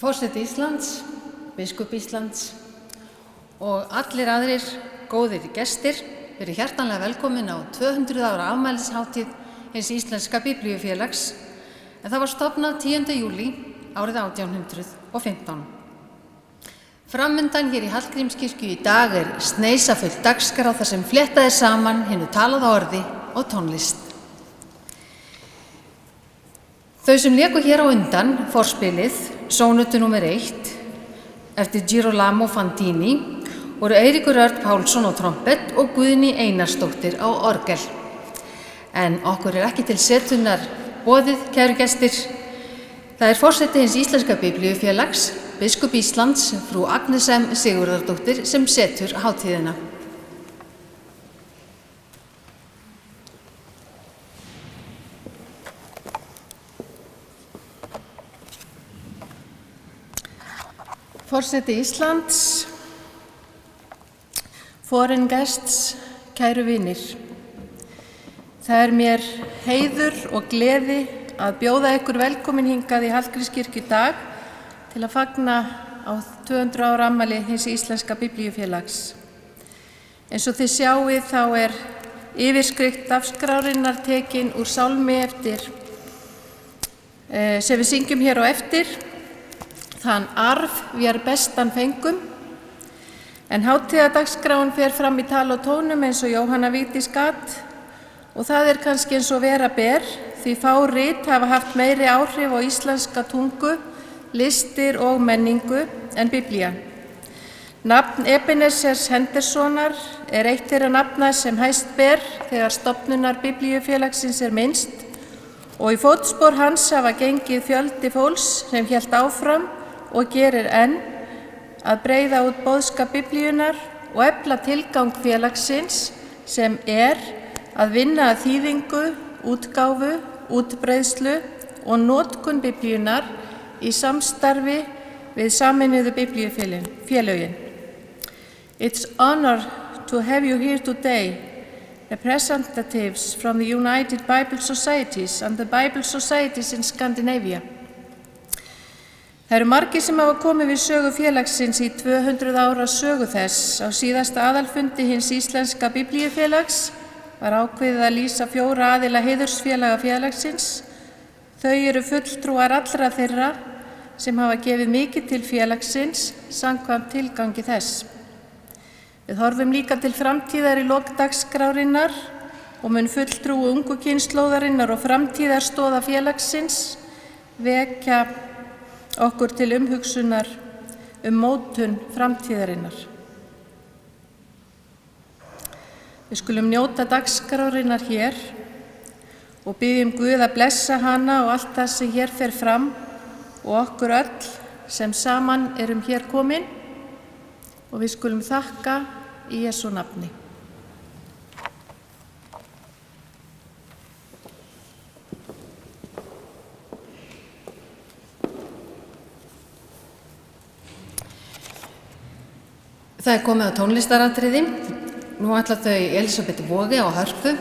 Forseti Íslands, biskup Íslands og allir aðrir góðir gestir verið hjartanlega velkomin á 200 ára afmælishátíð hins íslenska biblíufélags, en það var stofnað 10. júlí árið 1815. Framundan hér í Hallgrímskirkju í dag sneisafull dagskrá þar sem fléttað saman hinu talaða orði og tónlist. Þau sem léku hér á undan forspilið, sónutu nr. 1 eftir Girolamo Fantini, voru Eiríkur Örn Pálsson á trompett og Guðný Einarsdóttir á orgel. En okkur ekki til setunnar boðið, kæru gestir. Það forseti hins íslenska biblíufélags, biskup Íslands, frú Agnes M. Sigurðardóttir, sem setur hátíðina. Forseti Íslands, foreign guests, kæru vinir. Það mér heiður og gleði að bjóða ykkur velkomin hingað í Hallgrímskirkju í dag til að fagna á 200 ára afmæli hins íslenska biblíufélags. Eins og þið sjáið þá yfirskrift dagskrárinnar tekin úr sálmi eftir sem við syngjum hér á eftir. Þann arf við bestan fengum, en hátíðardagsskráin fer fram í tal og tónum eins og Jóhanna Vigdís gat, og það kannski eins og vera ber, því fá rit hafa haft meiri áhrif á íslenska tungu, listir og menningu en Biblían. Nafn Ebenezers Hendersonar eitt þeirra nafna sem hæst ber þegar stofnunar biblíufélagsins minnst, og í fótspor hans hafa gengið fjöldi fólks sem hélt áfram og gerir enn að breiða út boðskap Biblíunnar og efla tilgang félagsins sem að vinna að þýðingu, útgáfu, útbreiðslu og notkun Biblíunnar í samstarfi við Sameinuðu biblíufélögin. It's honor to have you here today, representatives from the United Bible Societies and the Bible Societies in Scandinavia. Það margir sem hafa komið við sögu félagsins í 200 ára sögu þess. Á síðasta aðalfundi hins íslenska biblíufélags var ákveðið að lýsa 4 aðila heiðursfélaga félagsins. Þau fulltrúar allra þeirra sem hafa gefið mikið til félagsins samkvæmt tilgangi þess. Við horfum líka til framtíðar í lok dagskrárinnar og mun fulltrúi ungu kynslóðarinnar og framtíðarstoða félagsins vekja okkur til umhugsunar mótun framtíðarinnar. Við skulum njóta dagskrárinnar hér og biðjum Guð að blessa hana og allt það sem hér fer fram og okkur öll sem saman hér komin, og við skulum þakka í Jesú nafni. Það komið á tónlistaratriði. Nú ætla þau Elísabet Voge á hörpu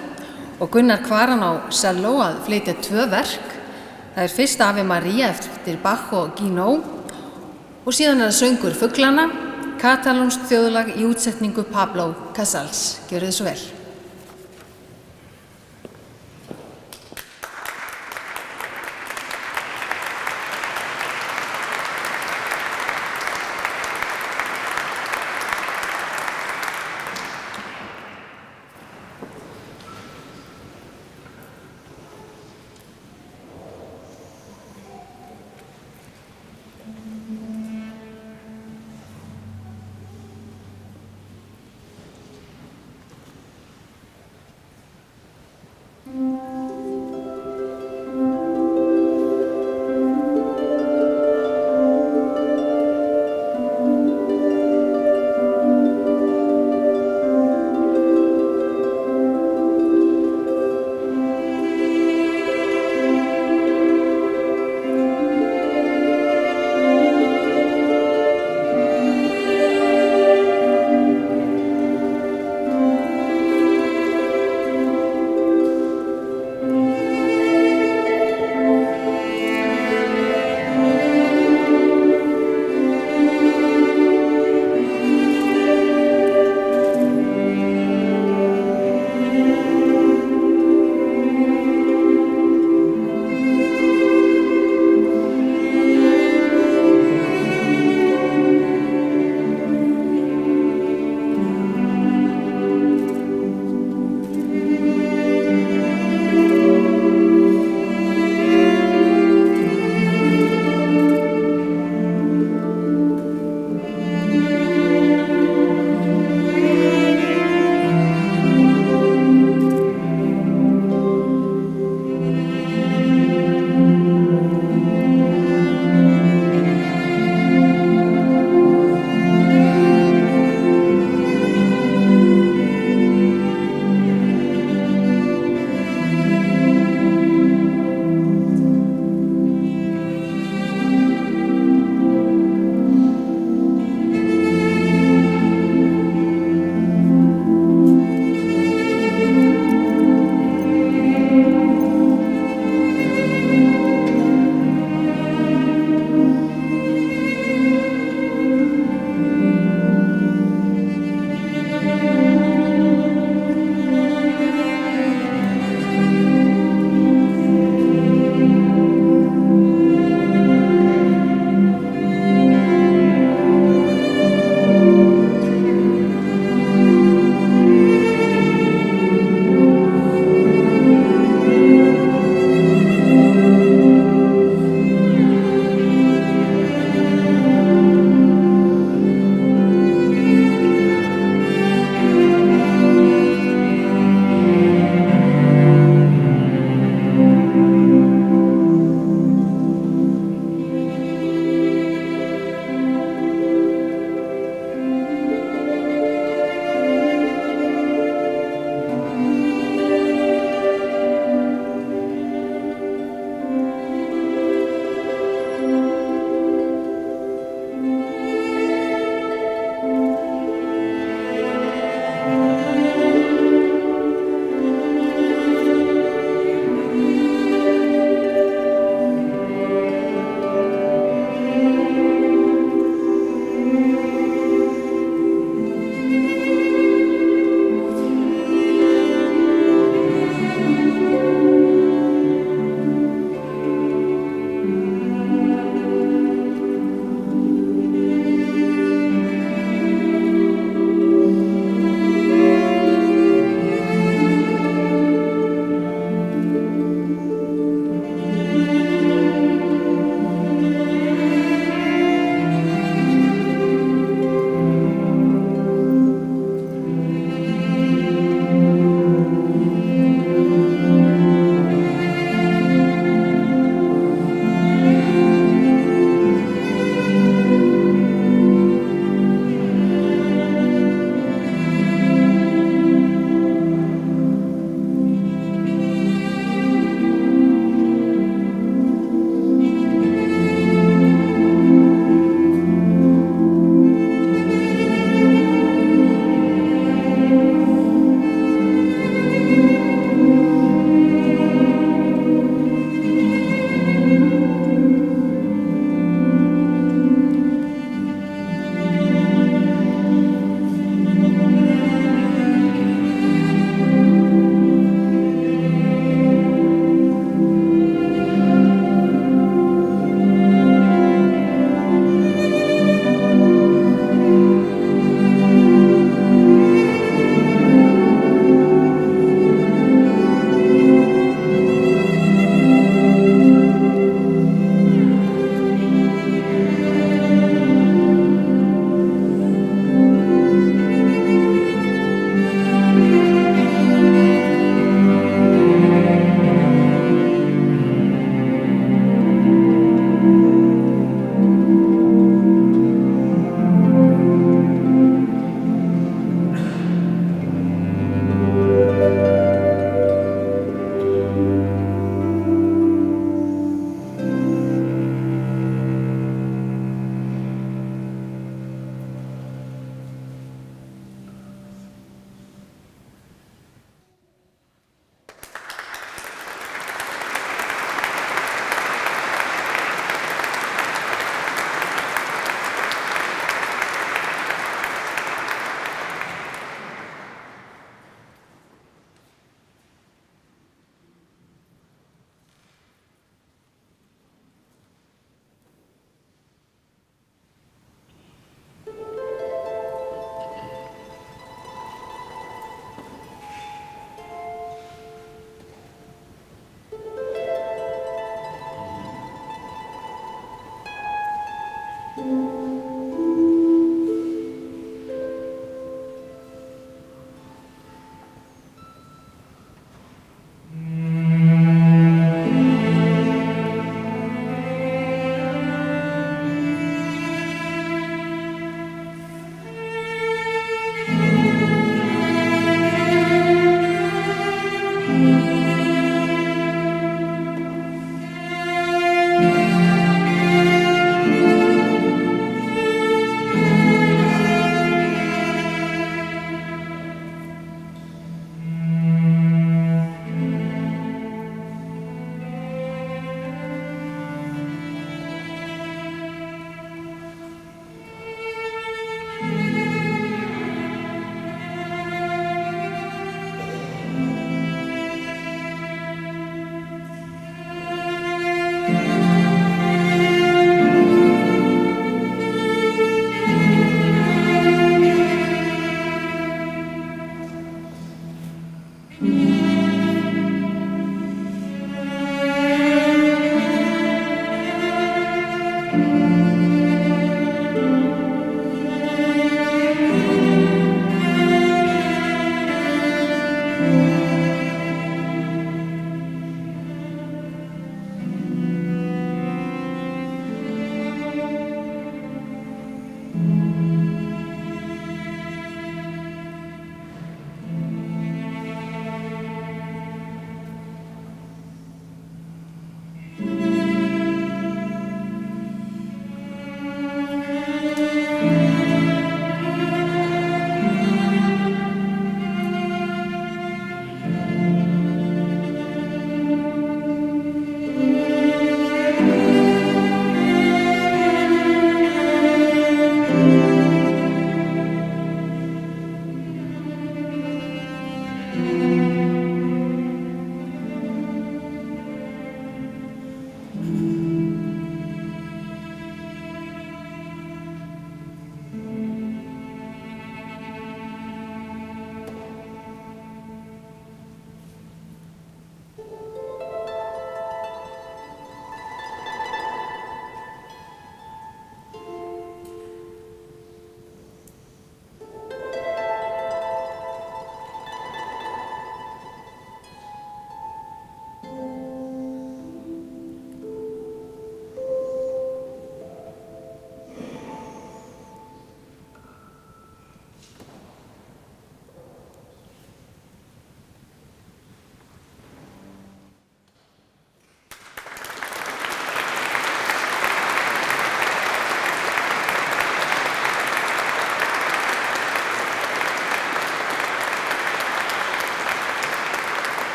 og Gunnar Kvaran á selló að flytja 2 verk. Það fyrst Ave Maria eftir Bach og Gounod og síðan það söngur Fuglana, katalónskt þjóðlag í útsetningu Pablo Casals. Gjörið þið svo vel.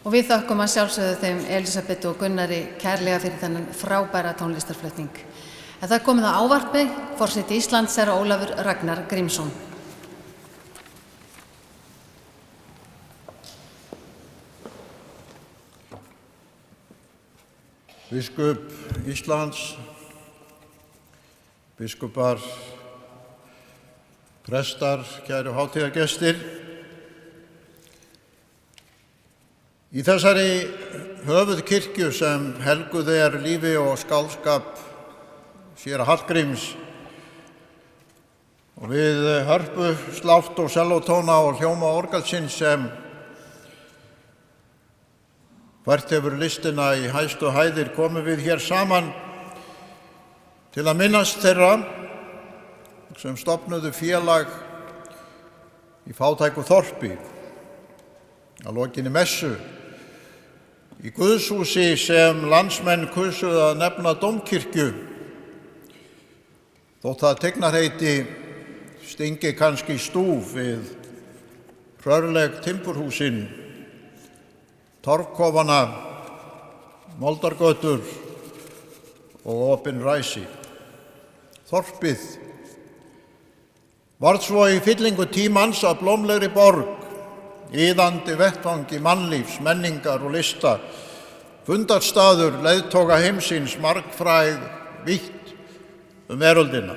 Og við þökkum að sjálfsögðu þeim Elísabetu og Gunnari kærlega fyrir þennan frábæra tónlistarflutning. En það er komið að ávarpi, forseti Íslands er Ólafur Ragnar Grímsson. Biskup Íslands, biskupar, prestar, kæru hátíðargestir. Í þessari höfuðkirkju sem helguð er lífi og skáldskap séra Hallgríms og við hörpu, slátt og sellótóna og hljóma orgelsins sem fært hefur listina í hæstu hæðir komum við hér saman til að minnast þeirra sem stofnuðu félag í fátæku þorpi að lokinni messu í Guðshúsi sem landsmenn kusuðu að nefna Dómkirkju, þótt það tignarheiti stingi kannski stúf við hrörleg timburhúsin, torfkofana, moldargötur og opin ræsi. Þorpið varð svo í fyllingu tímans að blómlegri borg, iðandi vettvangi mannlífs, menningar og lista, fundarstaður leiðtoga heimsins, margfræg vítt veröldina.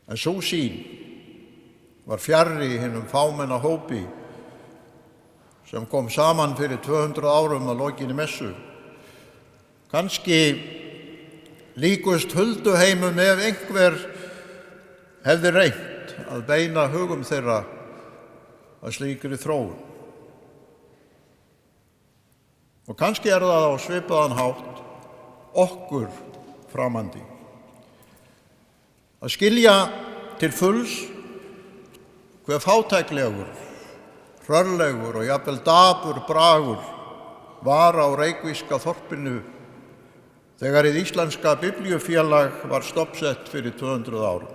En sú sýn var fjarri hinum fámenna hópi sem kom saman fyrir 200 árum að lokinni messu. Kannski líkust hulduheimum ef einhver hefði reynt að beina hugum þeirra að slíkri þróun. Og kannski er það á svipaðan hátt okkur framandi. Að skilja til fulls hve fátæklegur, hrörlegur og jafnvel dapur bragur var á reykvíska þorpinu þegar hið íslenska biblíufélag var stofnsett fyrir 200 árum.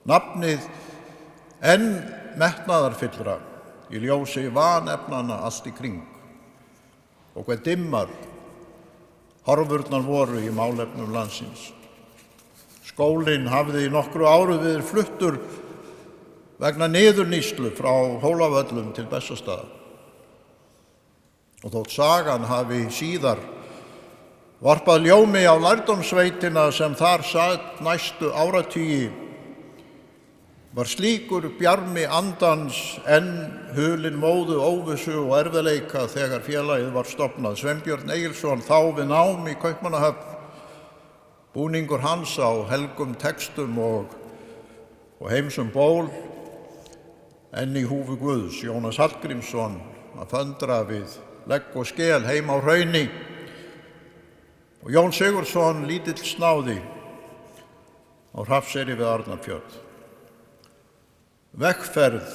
Nafnið enn metnaðarfyllra í ljósi vanefnanna allt í kring og hve dimmar horfurnar voru í málefnum landsins. Skólinn hafði í nokkru áru verið fluttur vegna niðurníðslu frá Hólavöllum til Bessastaða. Og þótt sagan hafi síðar varpað ljómi á lærdómsveitina sem þar sat næstu áratugi, var slíkur bjarmi andans enn hulinn móðu óvissu og erfiðleika þegar félagið var stofnað. Sveinbjörn Egilsson, þá við nám í Kaupmannahöfn, búningur hans á helgum textum og heimsum ból, enn í húfi Guðs. Jónas Hallgrímsson að föndra við legg og skel heim á Hrauni, og Jón Sigurðsson lítill snáði á Hrafnseyri við Arnarfjörð. Veggferð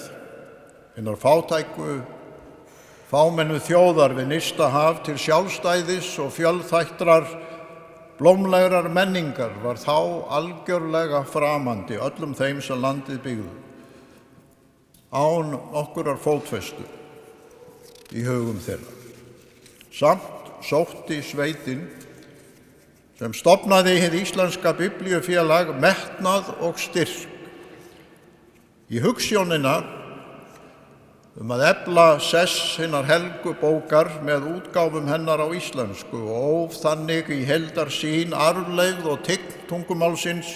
hinnar fátæku, fámennu þjóðar við nyrsta haf til sjálfstæðis og fjölþættrar, blómlegrar menningar var þá algjörlega framandi öllum þeim sem landið byggðu, án nokkurrar fótfestu í hugum þeirra. Samt sótti sveitin sem stofnaði hið íslenska biblíufélag metnað og styrk í hugsjónina að efla sess hinnar helgu bókar með útgáfum hennar á íslensku og óf þannig í heildarsýn arfleifð og tign tungumálsins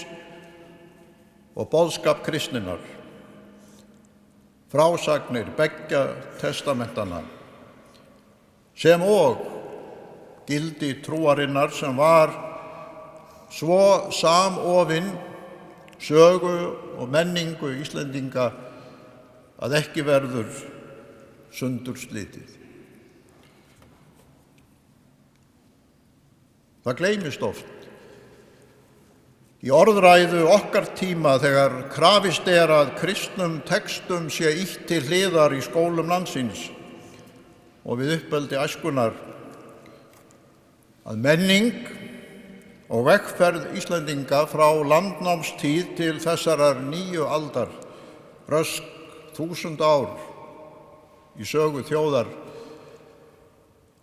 og boðskap kristninnar, frásagnir beggja testamentana, sem og gildi trúarinnar sem var svo samofin sögu og menningu Íslendinga að ekki verður sundurslitið. Það gleymist oft í orðræðu okkar tíma þegar krafist að kristnum textum sé ýtt til hliðar í skólum landsins og við uppeldi æskunnar, að menning og veggferð Íslendinga frá landnámstíð til þessarar nýju aldar, rösk 1000 ár í sögu þjóðar,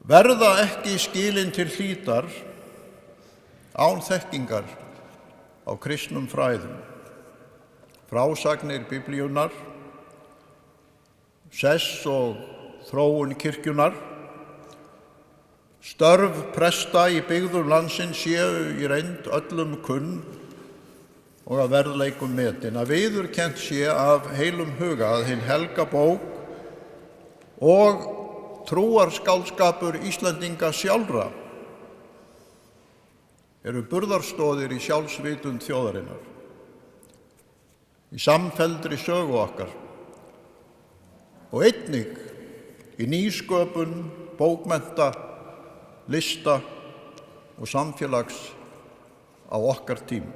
verða ekki skilin til hlítar án þekkingar á kristnum fræðum. Frásagnir biblíunnar, sess og þróun kirkjunnar, störf presta í byggðum landsins séu í reynd öllum kunn og að verðleikum metin, að viðurkennt sé af heilum huga að hin helga bók og trúarskáldskapur Íslendinga sjálfra eru burðarstoðir í sjálfsvitund þjóðarinnar, í samfelldri sögu okkar og einnig í nýsköpun, bókmennta, lista og samfélags á okkar tímum.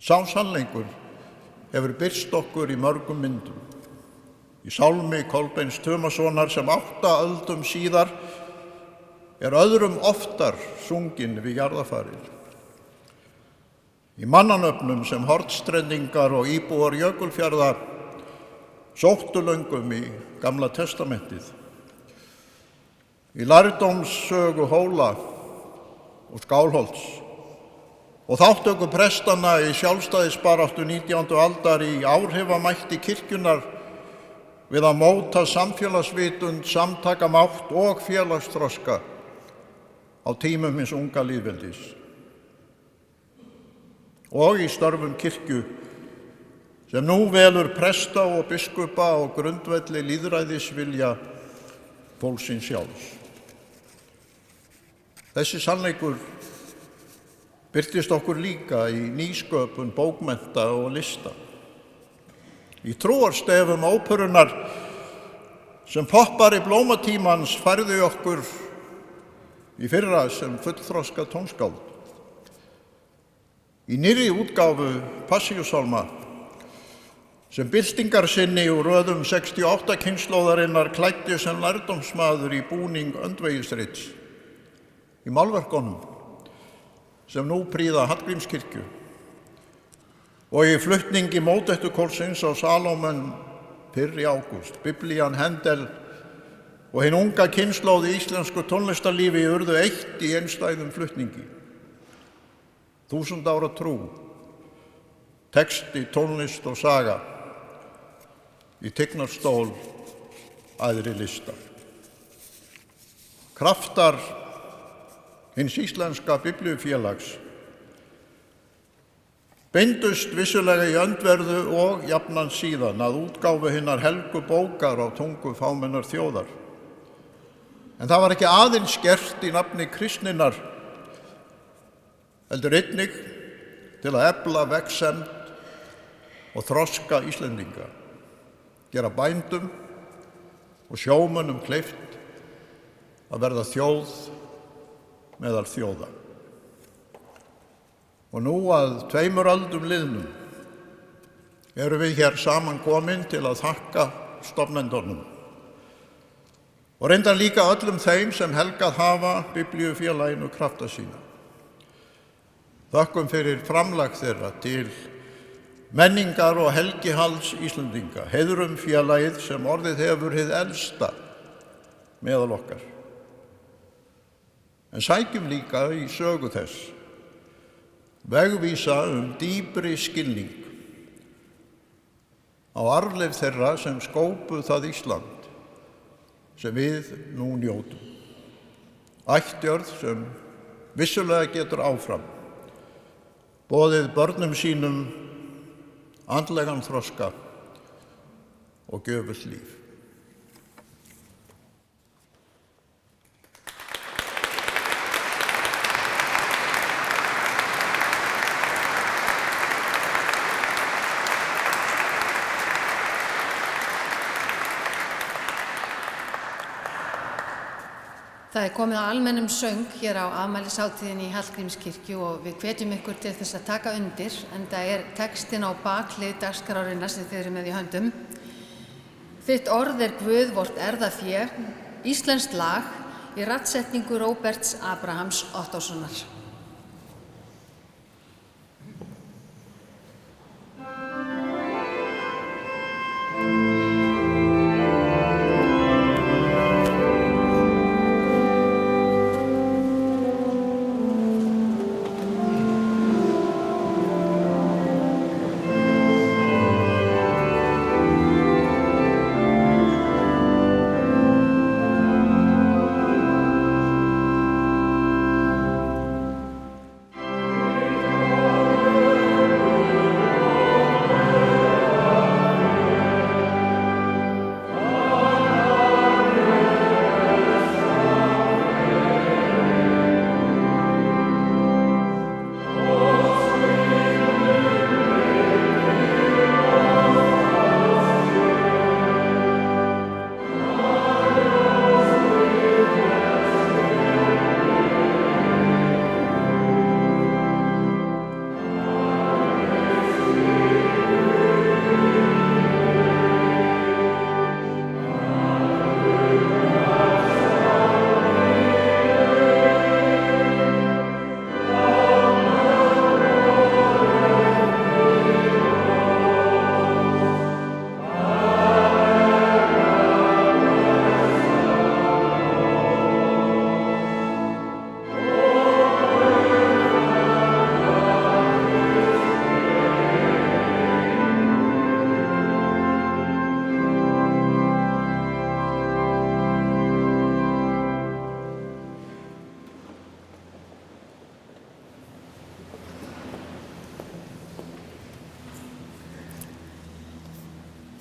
Sá sannleikur hefur birst okkur í mörgum myndum. Í sálmi Kolbeins Tumasonar sem 8 öldum síðar er öðrum oftar sunginn við jarðarfarið. Í mannanöfnum sem Hornstrendingar og íbúar Jökulfjarðar sóttu löngum í Gamla testamentið. Í lærdómssögu Hóla og Skálholts og þátttöku prestanna í sjálfstæðisbaráttu 19. aldar í áhrifamætti kirkjunnar við að móta samfélagsvitund, samtakamátt og félagsþroska á tímum hins unga lýðveldis. Og í störfum kirkju sem nú velur presta og biskupa á grundvelli lýðræðisvilja fólksins sjálfs. Þessi sannleikur birtist okkur líka í nýsköpun bókmennta og lista. Í trúarstefum óperunnar sem poppari blómatímans færði okkur í fyrra sem fullþroska tónskáld. Í nýrri útgáfu Passíusálma sem byltingarsinni úr röðum 68 kynslóðarinnar klæddi sem lærdómsmaður í búning öndvegisrits, í málverkunum sem nú prýða Hallgrímskirkju og í flutningi mótettukórsins á Salómon fyrr í ágúst. Biblían, Hendel og hin unga kynslóð í íslensku tónlistarlífi urðu eitt í einstæðum flutningi. 1000 ára trú, texti, tónlist og saga í tignarstól æðri lista. Kraftar hins íslenska biblíufélags beindust vissulega í öndverðu og jafnan síðan að útgáfu hinnar helgu bókar á tungu fámennar þjóðar. En það var ekki aðeins gert í nafni kristninnar, heldur einnig til að efla vegsemd og þroska Íslendinga, gera bændum og sjómönnum kleift að verða þjóð meðal þjóða. Og nú að 2 öldum liðnum erum við hér saman komin til að þakka stofnendunum og reyndar líka öllum þeim sem helgað hafa Biblíufélaginu krafta sína. Þökkum fyrir framlag þeirra til menningar og helgihalds Íslendinga, heiðrum félagið sem orðið hefur hið elsta meðal okkar. En sækjum líka í sögu þess vegvísa dýpri skilning á arfleifð þeirra sem skópu það Ísland sem við nú njótum. Ættjörð sem vissulega getur áfram boðið börnum sínum andlegan þroska og gjöfult líf. Það komið að almennum söng hér á afmælishátíðinni í Hallgrímskirkju og við hvetjum ykkur til þess að taka undir, enda textinn á bakhlið dagskrárinnar sem þið eru með í höndum. Þitt orð Guð, vort erðafé, íslenskt lag í raddsetningu Róberts Abrahams Ottóssonar.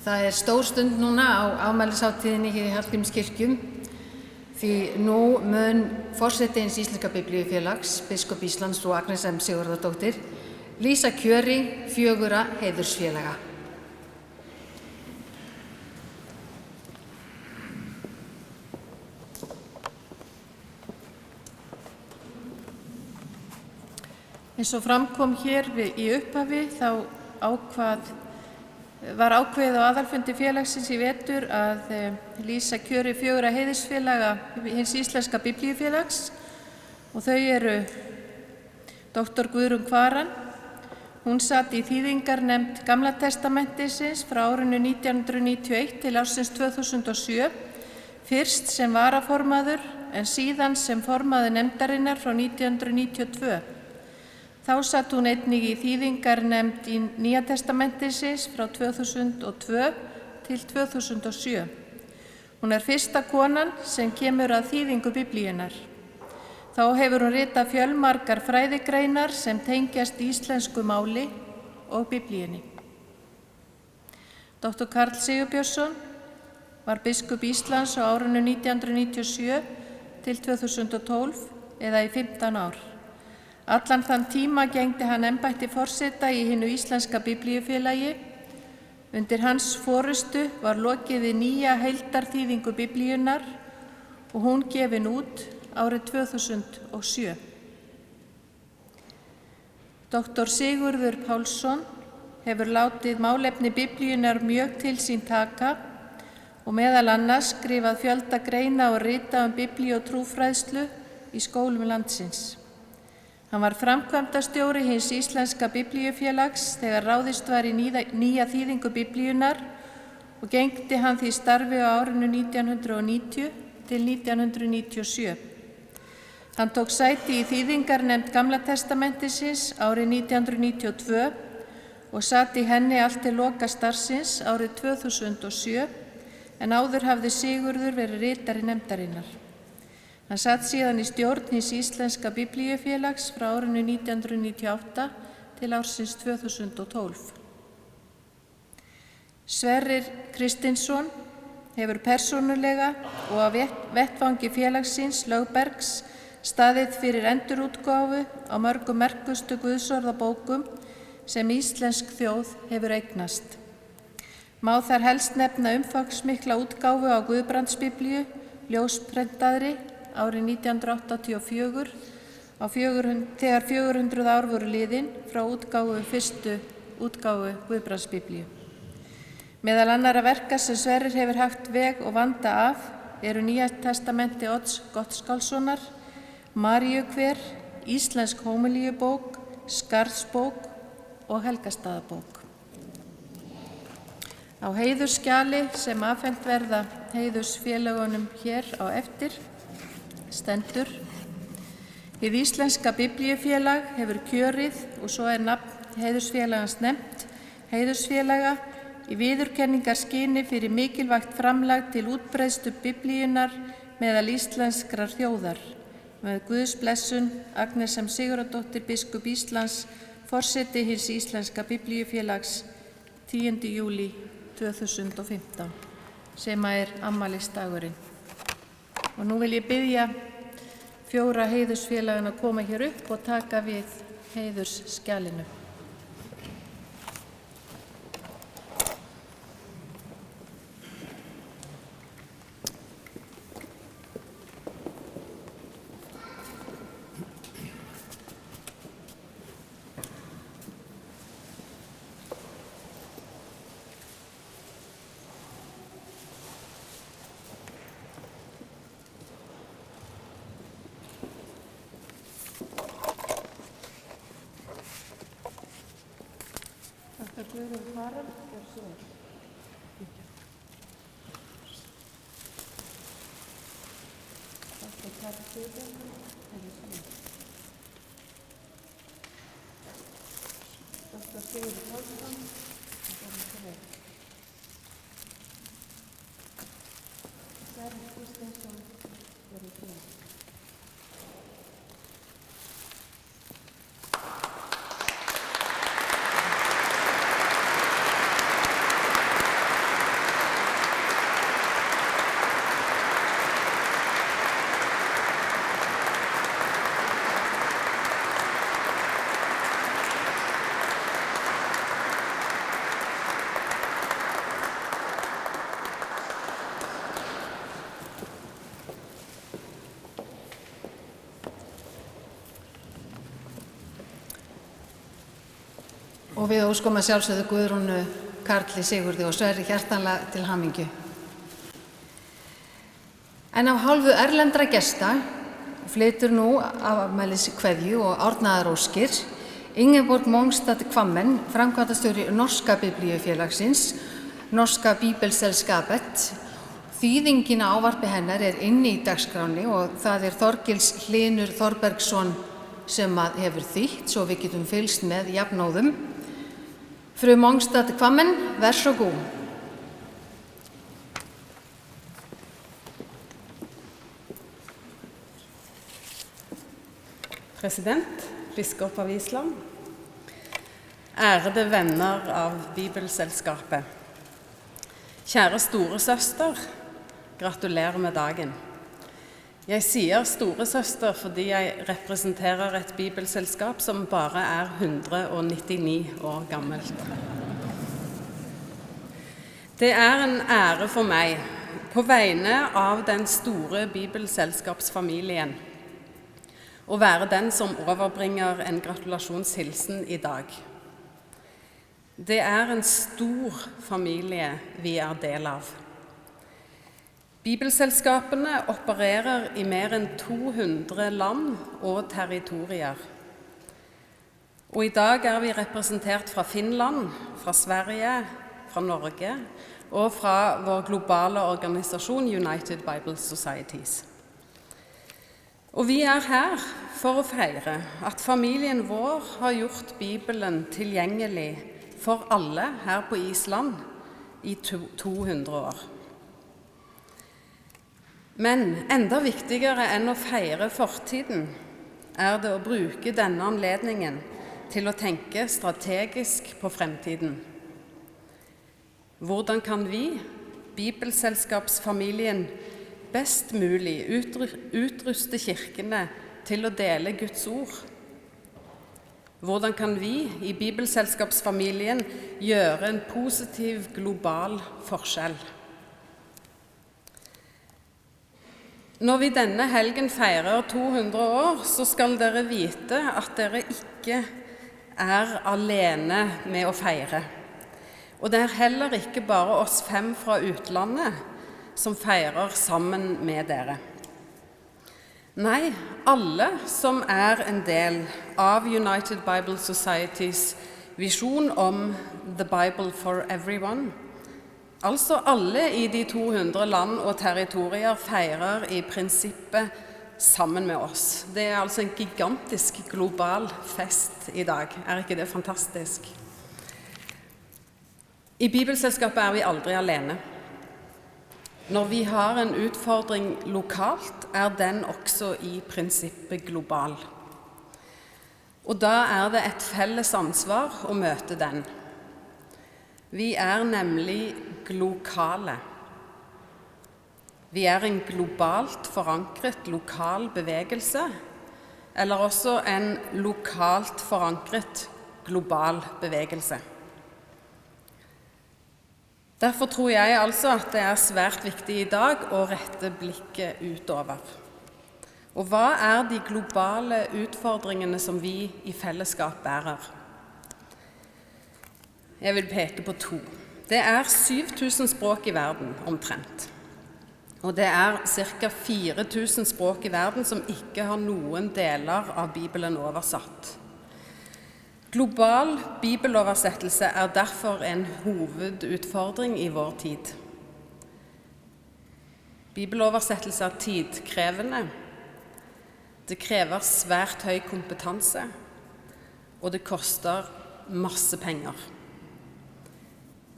Það stór stund núna á afmælishátíðinni hér í Hallgrímskirkju því nú mun forseti hins íslenska biblíufélags, biskup Íslands og Agnes M. Sigurðardóttir, lýsa kjöri 4 heiðursfélaga. Eins og framkom hér í upphafi þá var ákveðið á aðalfundi félagsins í vetur að lýsa kjöri 4 heiðursfélaga hins íslenska biblíufélags og þau eru Dr. Guðrún Kvaran. Hún sat í þýðingarnefnd Gamla testamentisins frá árinu 1991 til ársins 2007, fyrst sem varaformaður en síðan sem formaður nefndarinnar frá 1992. Þá satt hún einnig í þýðingarnefnd í Nýja testamentisins frá 2002 til 2007. Hún fyrsta konan sem kemur að þýðingu Biblíunnar. Þá hefur hún ritað fjölmargar fræðigreinar sem tengjast íslensku máli og Biblíunni. Dr. Karl Sigurbjörnsson var biskup Íslands á árinu 1997 til 2012 eða í 15 ár. Allan þann tíma gegndi hann embætti forseta í hinu íslenska biblíufélagi. Undir hans forystu var lokið við nýja heildarþýðingu Biblíunnar og hún gefin út árið 2007. Dr. Sigurður Pálsson hefur látið málefni Biblíunnar mjög til sín taka og meðal annars skrifað fjölda greina og rita biblíu og trúfræðslu í skólum landsins. Hann var framkvæmdastjóri hins íslenska biblíufélags þegar ráðist var í nýja þýðingu Biblíunnar og gegndi hann því starfi á árinu 1990 til 1997. Hann tók sæti í þýðingarnefnd Gamla testamentisins árið 1992 og sat í henni allt til loka starfsins árið 2007, en áður hafði Sigurður verið ritari nefndarinnar. Hann sat síðan í stjórn hins íslenska biblíufélags frá árinu 1998 til ársins 2012. Sverrir Kristinsson hefur persónulega og á vettvangi félagsins Lögbergs staðið fyrir endurútgáfu á mörgum merkustu guðsorðabókum sem íslensk þjóð hefur eignast. Má þar helst nefna umfangsmikla útgáfu á Guðbrandsbiblíu, ljósprentaðri árið 1984, þegar 400 ár voru liðin frá fyrstu útgáfu Guðbrandsbiblíu. Meðal annarra verka sem Sverrir hefur haft veg og vanda af eru Nýja testamenti Odds Gottskálkssonar, Maríukver, Íslensk hómilíubók, Skarðsbók og Helgastaðabók. Á heiðursskjali sem afhent verða heiðursfélögunum hér á eftir stendur: Hið íslenska biblíufélag hefur kjörið, og svo nafn heiðursfélagans nefnt, heiðursfélaga í viðurkenningarskyni fyrir mikilvægt framlag til útbreiðslu Biblíunnar meðal íslenskrar þjóðar. Með Guðs blessun, Agnes M. Sigurðardóttir, biskup Íslands, forseti hins íslenska biblíufélags, 10. júlí 2015, sem afmælisdagurinn. Og nú vil ég biðja 4 heiðursfélagana að koma hér upp og taka við heiðursskjalinu. Og við óskum að sjálfsögðu Guðrúnu, Karli, Sigurði og Sverri hjartanlega til hamingju. En af hálfu erlendra gesta flytur nú afmæliskveðju og árnaðaróskir Ingeborg Mongstad Kvammen, framkvæmdastjóri Norska biblíufélagsins, Norska Bibelselskapet. Þýðingin á ávarpi hennar inni í dagskráni og það Þorgils Hlynur Þorbergsson sem hefur þýtt, svo við getum fylgst með jafnóðum. Fru Mongstad Kvammen, vær så god. president, biskop av Island, ærede venner av Bibelselskapet, kjære storesøster, gratulerer med dagen. Jeg sier storesøster fordi jeg representerer et bibelselskap som bare er 199 år gammelt. Det er en ære for meg, på vegne av den store bibelselskapsfamilien, å være den som overbringer en gratulasjonshilsen i dag. Det er en stor familie vi er del av. Bibelselskapene opererer i mer enn 200 land og territorier. Og i dag er vi representert fra Finland, fra Sverige, fra Norge og fra vår globale organisasjon United Bible Societies. Og vi er her for å feire at familien vår har gjort Bibelen tilgjengelig for alle her på Island i 200 år. Men enda viktigere enn å feire fortiden er det å bruke denne anledningen til å tenke strategisk på fremtiden. Hvordan kan vi, Bibelselskapsfamilien, best mulig utruste kirkene til å dele Guds ord? Hvordan kan vi i Bibelselskapsfamilien gjøre en positiv global forskjell? Når vi denne helgen feirer 200 år, så skal dere vite at dere ikke er alene med å feire. Og det er heller ikke bare oss 5 fra utlandet som feirer sammen med dere. Nei, alle som er en del av United Bible Societies visjon om The Bible for Everyone, altså alle i de 200 land og territorier feirer i prinsippet sammen med oss. Det er altså en gigantisk global fest i dag. Er ikke det fantastisk? I Bibelselskapet er vi aldri alene. Når vi har en utfordring lokalt, er den også i prinsippet global. Og da er det et felles ansvar å møte den. Vi er nemlig glokale. Vi er en globalt forankret lokal bevegelse, eller også en lokalt forankret global bevegelse. Derfor tror jeg altså at det er svært viktig i dag å rette blikket utover. Og hva er de globale utfordringene som vi i fellesskap bærer? Jeg vil peke på 2. Det er 7000 språk i verden, omtrent. Og det er ca. 4000 språk i verden som ikke har noen deler av Bibelen oversatt. Global bibeloversettelse er derfor en hovedutfordring i vår tid. Bibeloversettelse er tidkrevende. Det krever svært høy kompetanse, og det koster masse penger.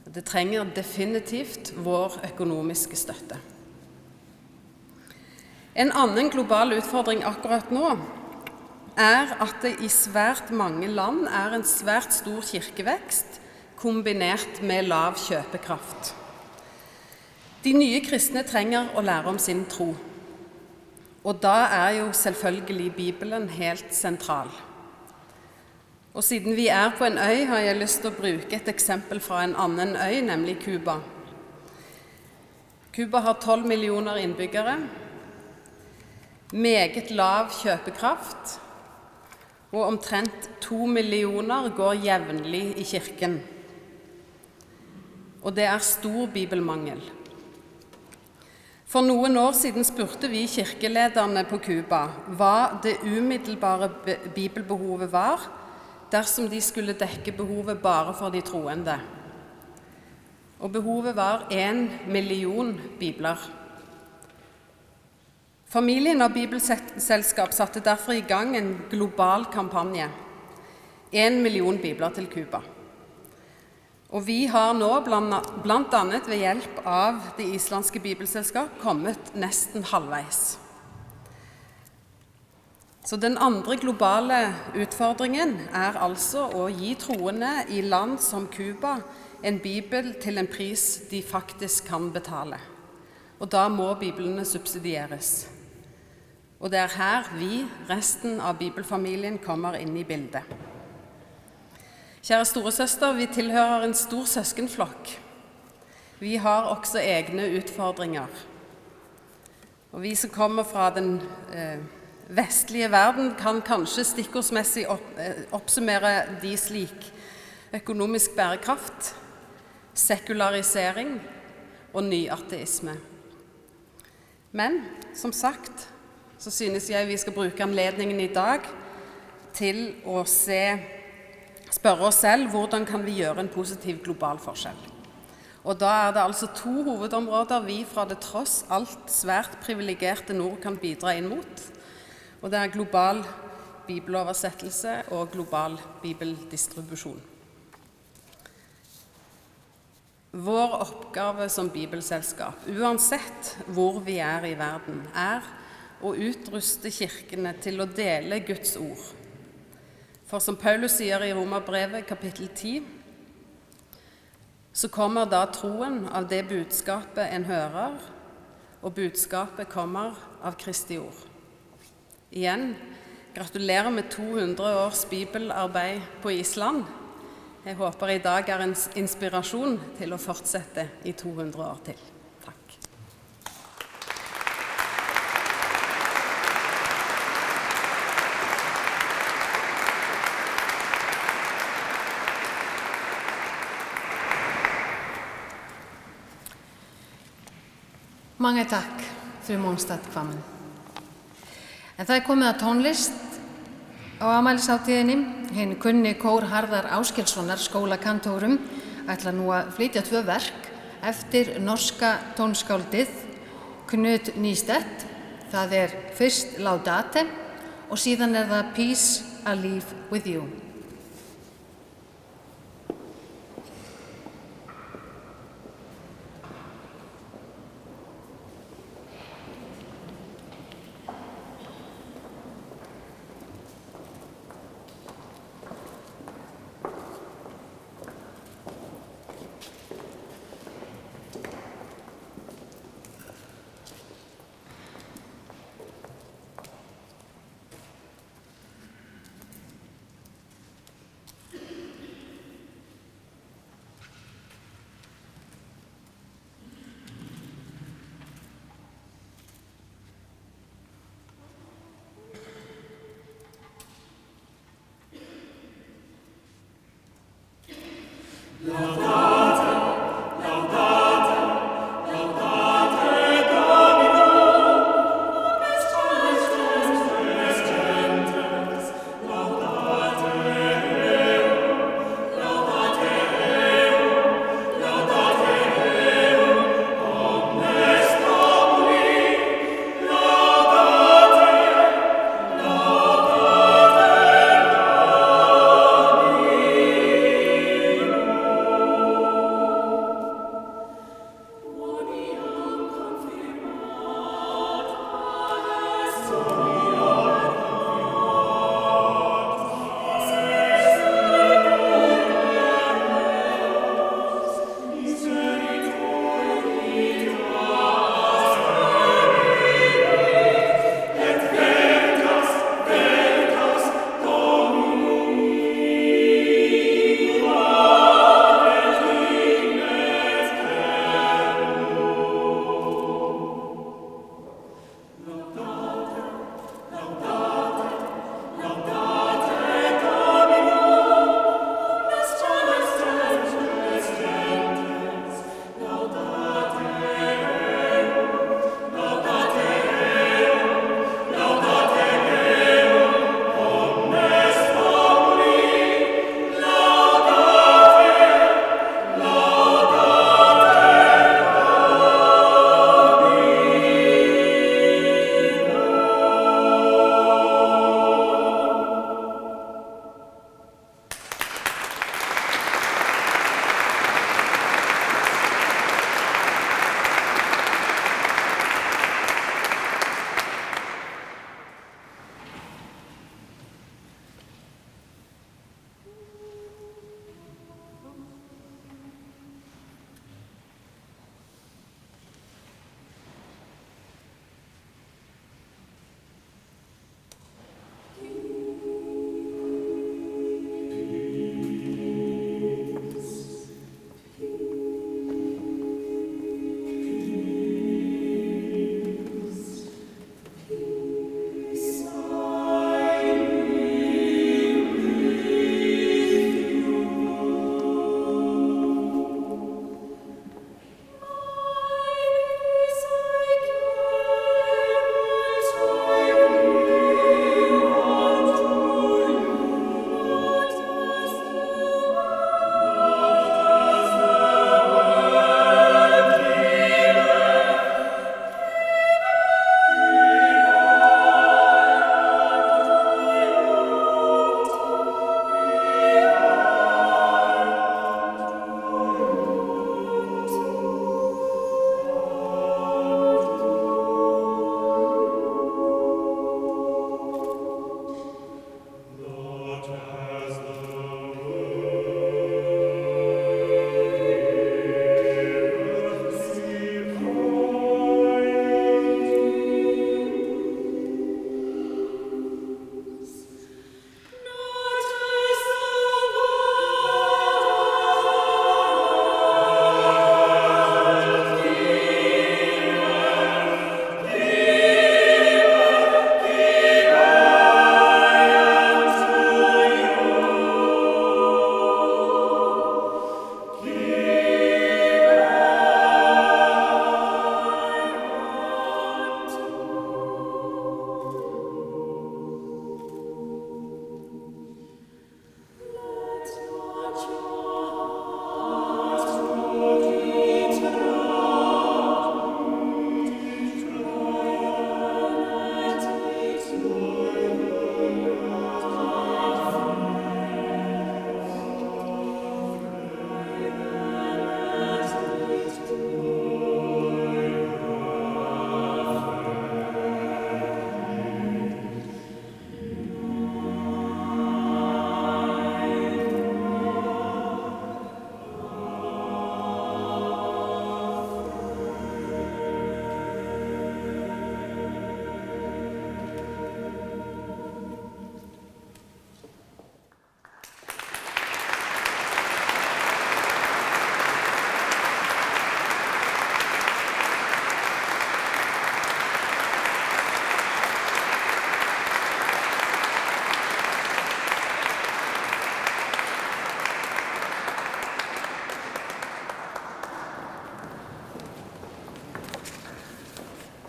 Det trenger definitivt vår økonomiske støtte. En annen global utfordring akkurat nå er at det i svært mange land er en svært stor kirkevekst kombinert med lav kjøpekraft. De nye kristne trenger å lære om sin tro, og da er jo selvfølgelig Bibelen helt sentral. Og siden vi er på en øy, har jeg lyst til å bruke et eksempel fra en annen øy, nemlig Cuba. Cuba har 12 millioner innbyggere, meget lav kjøpekraft, og omtrent 2 millioner går jevnlig i kirken. Og det er stor bibelmangel. For noen år siden spurte vi kirkelederne på Cuba hva det umiddelbare bibelbehovet var, dersom de skulle dekke behovet bare for de troende. Og behovet var 1 million bibler. Familien av Bibelselskap satte derfor i gang en global kampanje. 1 million bibler til Cuba. Og vi har nå, blant annet ved hjelp av det islandske bibelselskap, kommet nesten halvveis. Så den andre globale utfordringen er altså å gi troende i land som Cuba en bibel til en pris de faktisk kan betale. Og da må biblene subsidieres. Og det er her vi, resten av bibelfamilien, kommer inn i bildet. Kjære storesøster, vi tilhører en stor søskenflokk. Vi har også egne utfordringer. Og vi som kommer fra den vestlige verden kan kanskje stikkordsmessig oppsummere de slik: økonomisk bærekraft, sekularisering og nyateisme. Men som sagt, så synes jeg vi skal bruke anledningen i dag til å spørre oss selv hvordan kan vi gjøre en positiv global forskjell. Og da er det altså 2 hovedområder vi fra det tross alt svært privilegerte nord kan bidra inn mot. Og det er global bibeloversettelse og global bibeldistribusjon. Vår oppgave som bibelselskap, uansett hvor vi er i verden, er å utruste kirkene til å dele Guds ord. For som Paulus sier i Romerbrevet kapittel 10, så kommer da troen av det budskapet en hører, og budskapet kommer av Kristi ord. Igjen, gratulerer med 200 års bibelarbeid på Island. Jeg håper i dag er en inspirasjon til å fortsette i 200 år til. Takk. Mange takk, fru Monstad Kvammen. En það komið að tónlist á afmælishátíðinni. Hinn kunni kór Harðar Áskelssonar skólakantórum ætla nú að flytja 2 verk eftir norska tónskáldið Knut Nystedt. Það fyrst Laudate og síðan það Peace I Leave With You.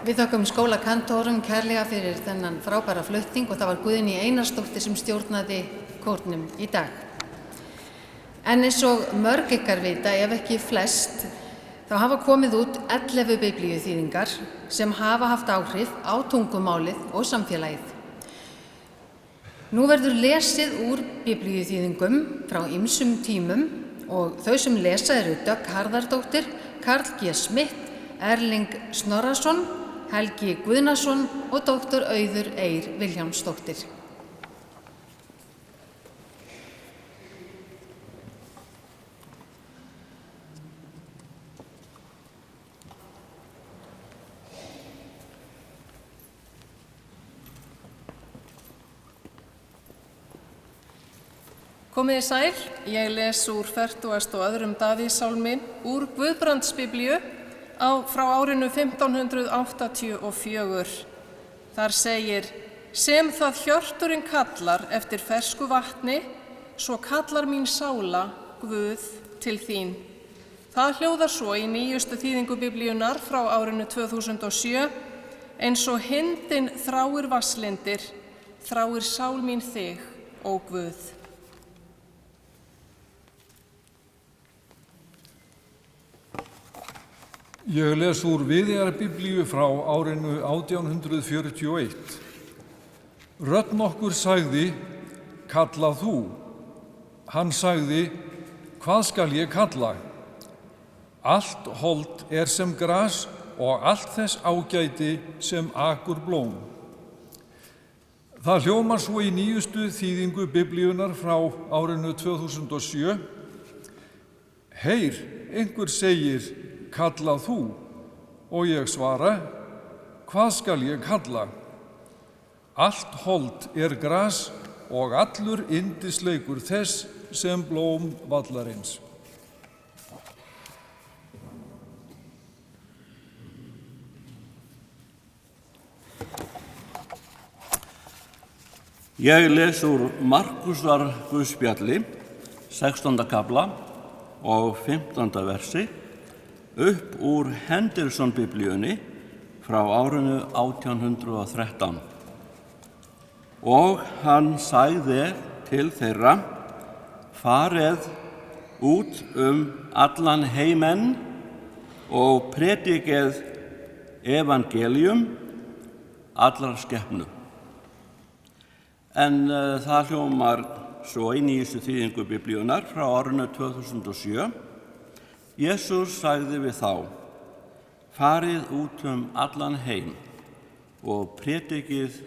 Við þökkum skólakantórum kærlega fyrir þennan frábæra flutning og það var Guðný Einarsdóttir sem stjórnaði kórnum í dag. En eins og mörg ykkar vita, ef ekki flest, þá hafa komið út 11 biblíuþýðingar sem hafa haft áhrif á tungumálið og samfélagið. Nú verður lesið úr biblíuþýðingum frá ýmsum tímum og þau sem lesa eru Dögg Harðardóttir, Karl G. Smith, Erling Snorrason, Helgi Guðnason og dr. Auður Eir Vilhjálmsdóttir. Komiði sæl, ég les úr 42. Davíðssálmi úr Guðbrandsbiblíu frá árinu 1584. Þar segir: sem það hjörturinn kallar eftir fersku vatni, svo kallar mín sála Guð til þín. Það hljóðar svo í nýjustu þýðingu biblíunnar frá árinu 2007: eins og hindin þráir vasslindir, þráir sál mín þig, ó Guð. Ég les úr Viðeyjarbiblíu frá árinu 1841. Rödd nokkur sagði: kalla þú. Hann sagði: hvað skal ég kalla? Allt hold er sem gras og allt þess ágæti sem akur blóm. Það hljómar svo í nýjustu þýðingu biblíunar frá árinu 2007. Heyr, einhver segir: kalla þú, og ég svara: hvað skal ég kalla? Allt hold er gras og allur yndisleikur þess sem blóm vallarins. Ég les úr Markúsar guðspjalli, 16. kafla og 15. versi, upp úr Henderson-biblíunni frá árinu 1813. Og hann sagði til þeirra: farið út allan heiminn og predikið evangelium allar skepnu. En það hljómar svo í nýjustu þýðingu biblíunnar frá árinu 2007. Jesús sagði við þá: farið út allan heim og predikið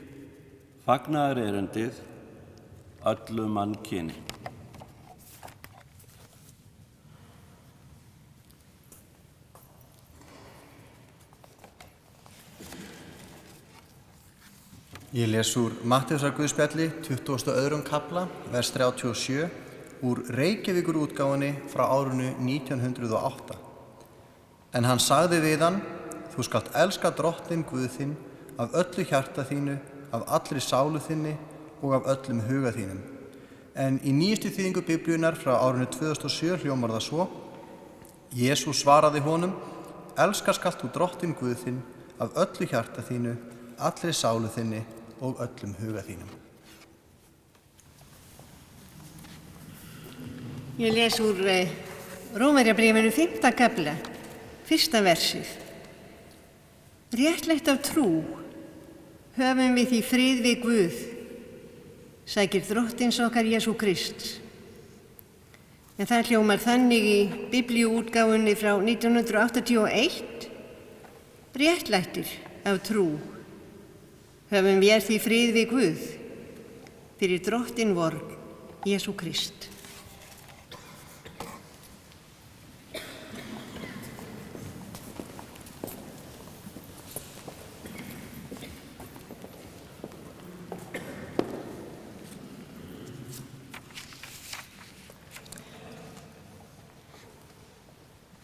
fagnaðarerindið öllu mannkyni. Ég les úr Mattheusar guðspjalli, 22. kafla, vers 37, úr Reykjavíkurútgáfunni frá árinu 1908. En hann sagði við hann: þú skalt elska Drottinn Guð þinn af öllu hjarta þínu, af allri sálu þinni og af öllum huga þínum. En í nýjustu þýðingu biblíunnar frá árinu 2007 hljómar það svo: Jesús svaraði honum: elska skalt þú Drottinn Guð þinn af öllu hjarta þínu, allri sálu þinni og öllum huga þínum. Ég les úr Rómverjabréfinu 5. kafla, 1. versið. Réttlætt af trú höfum við því frið við Guð, sækir Drottins okkar Jesú Krists. En það hljómar þannig í biblíuútgáfunni frá 1981: réttlættir af trú höfum við því frið við Guð fyrir Drottinn vor Jesú Krist.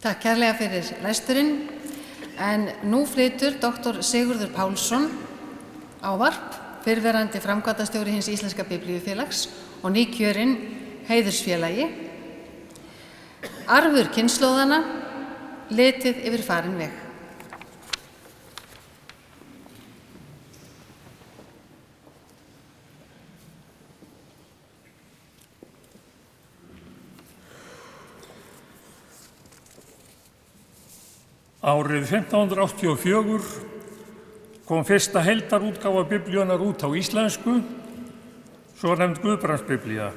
Takk kærlega fyrir lesturinn. En nú flytur dr. Sigurður Pálsson ávarp, fyrrverandi framkvæmdastjóri hins Íslenska Biblíufélags og nýkjörinn heiðursfélagi. Arfur kynslóðanna, litið yfir farinn veg. Árið 1584 kom fyrsta heildarútgáfa biblíunnar út á íslensku, svo nefnd Guðbrandsbiblía,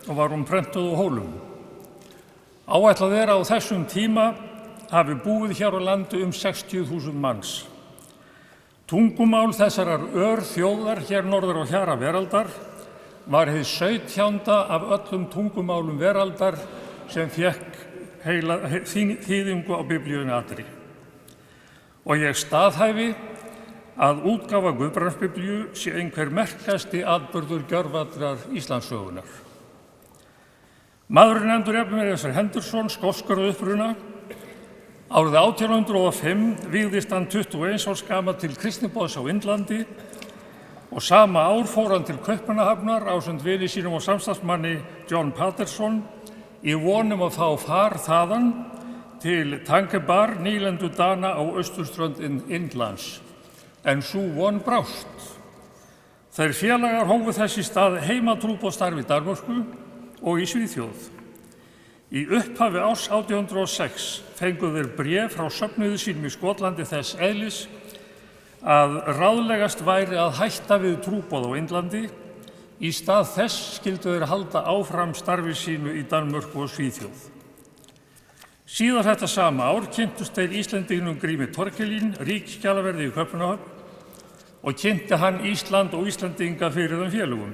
og var hún prentuð á Hólum. Áætlað er að á þessum tíma hafi búið hér á landi 60.000 manns. Tungumál þessarar örþjóðar hér norður á hjara veraldar var hið 17. af öllum tungumálum veraldar sem fékk þýðingu á biblíunni allri. Og ég staðhæfi að útgáfa Guðbrandsbiblíu sé einhver merkasti atburður gjörvallar Íslandssögunnar. Maðurinn nefndur Ebenezer Henderson, skoskur að uppruna. Árið 1805 vígðist hann 21 árs gamall til kristniboðs á Indlandi og sama ár fór hann til Kaupmannahafnar ásamt vini sínum og samstarfsmanni John Patterson í vonum að fá far þaðan til Tankebar, nýlendu Dana á austurströnd Indlands. En sú von brást. Þeir félagar hófu þess í stað heimatrúboðsstarf í Danmörku og í Svíþjóð. Í upphafi árs 1806 fengu þeir bréf frá söfnuði sínum í Skotlandi þess eðlis að ráðlegast væri að hætta við trúboð á Indlandi. Í stað þess skyldu þeir halda áfram starfi sínu í Danmörku og Svíþjóð. Síðar þetta sama ár kynntust þeir Íslendingnum Grími Thorkelín, ríkisskjalaverði í Kaupmannahöfn, og kynnti hann Ísland og Íslendinga fyrir þeim félögum.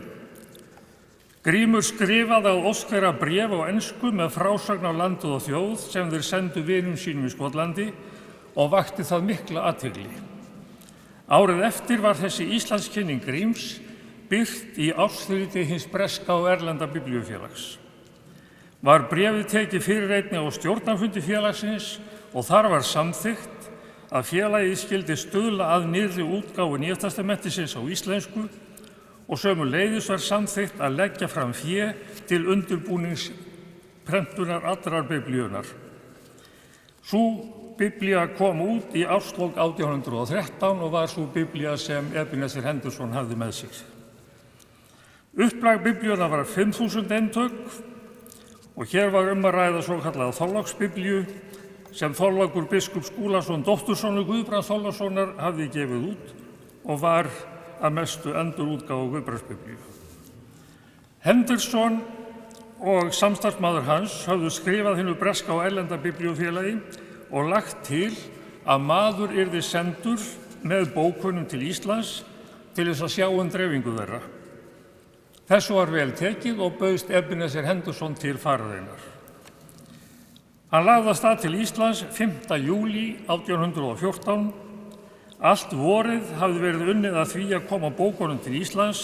Grímur skrifaði á ósk þeirra bréf á ensku með frásögn á landið og þjóð sem þeir sendu vinum sínum í Skotlandi og vakti það mikla athygli. Árið eftir var þessi Íslandskynning Gríms birt í ársriti hins breska og erlenda biblíufélags. Var bréfið tekið fyrir einnig á stjórnarfundi félagsins og þar var samþykkt að félagið skyldi stuðla að nýrri útgáfu Nýja testamentisins á íslensku og sömuleiðis var samþykkt að leggja fram fé til undirbúnings prentunar allrar biblíunnar. Sú biblía kom út í árslok 1813 og var sú biblía sem Ebenezer Henderson hafði með sér. Upplag biblíunnar var 5.000 eintök og hér var að ræða svokallaða Þorláksbiblíu sem Þorlákur biskup Skúlason dóttursson Guðbrands Þorlákssonar hafði gefið út og var að mestu endurútgáfa Guðbrandsbiblíu. Henderson og samstarfsmaður hans höfðu skrifað hinu breska og erlenda biblíufélagi og lagt til að maður yrði sendur með bókunum til Íslands til þess að sjá dreifingu þeirra. Þessu var vel tekið og bauðst Ebenezer Henderson til fararinnar. Hann lagði af stað til Íslands 5. júlí 1814. Allt vorið hafði verið unnið að því að koma bókunum til Íslands.